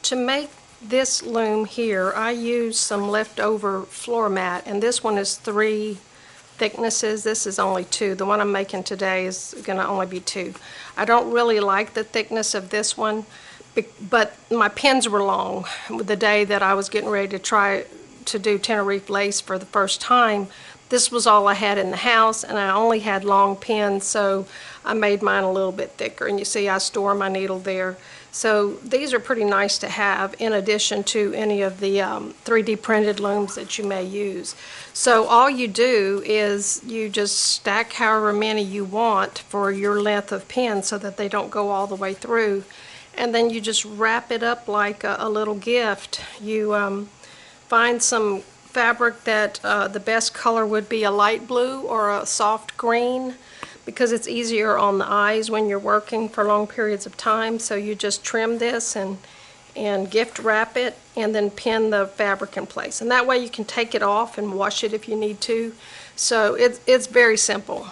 to make this loom here, I used some leftover floor mat, and this one is 3 thicknesses. This is only 2. The one I'm making today is going to only be 2. I don't really like the thickness of this one, but my pins were long. The day that I was getting ready to try to do Teneriffe lace for the first time, this was all I had in the house, and I only had long pins, so I made mine a little bit thicker. And you see I store my needle there. So these are pretty nice to have in addition to any of the 3D printed looms that you may use. So all you do is you just stack however many you want for your length of pin so that they don't go all the way through. And then you just wrap it up like a little gift. You find some fabric that the best color would be a light blue or a soft green, because it's easier on the eyes when you're working for long periods of time. So you just trim this and gift wrap it and then pin the fabric in place. And that way you can take it off and wash it if you need to. So it's very simple.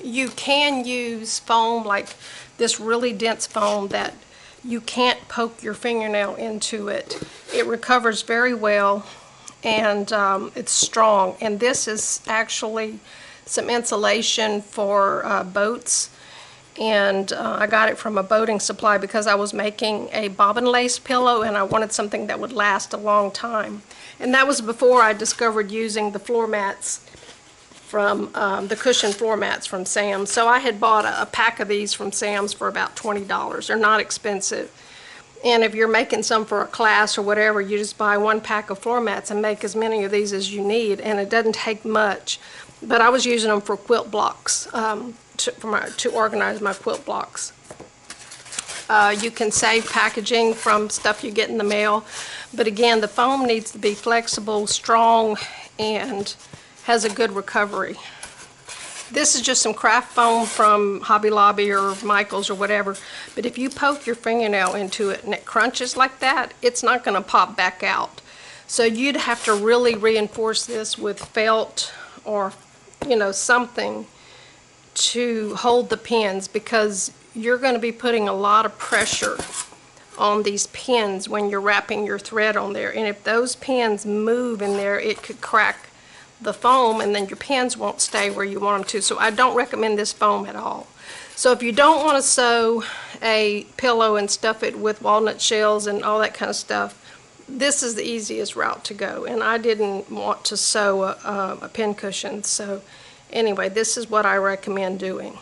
You can use foam, like this really dense foam that you can't poke your fingernail into it. It recovers very well, and it's strong. And this is actually some insulation for boats, and I got it from a boating supply because I was making a bobbin lace pillow and I wanted something that would last a long time. And that was before I discovered using the floor mats from the cushion floor mats from Sam's. So I had bought a pack of these from Sam's for about $20. They're not expensive. And if you're making some for a class or whatever, you just buy 1 pack of floor mats and make as many of these as you need, and it doesn't take much. But I was using them for quilt blocks, to organize my quilt blocks. You can save packaging from stuff you get in the mail, but again, the foam needs to be flexible, strong, and has a good recovery. This is just some craft foam from Hobby Lobby or Michael's or whatever, but if you poke your fingernail into it and it crunches like that, it's not going to pop back out. So you'd have to really reinforce this with felt or something to hold the pins, because you're going to be putting a lot of pressure on these pins when you're wrapping your thread on there, and if those pins move in there, it could crack the foam and then your pins won't stay where you want them to. So I don't recommend this foam at all. So if you don't want to sew a pillow and stuff it with walnut shells and all that kind of stuff, this is the easiest route to go. And I didn't want to sew a pin cushion, so anyway, this is what I recommend doing.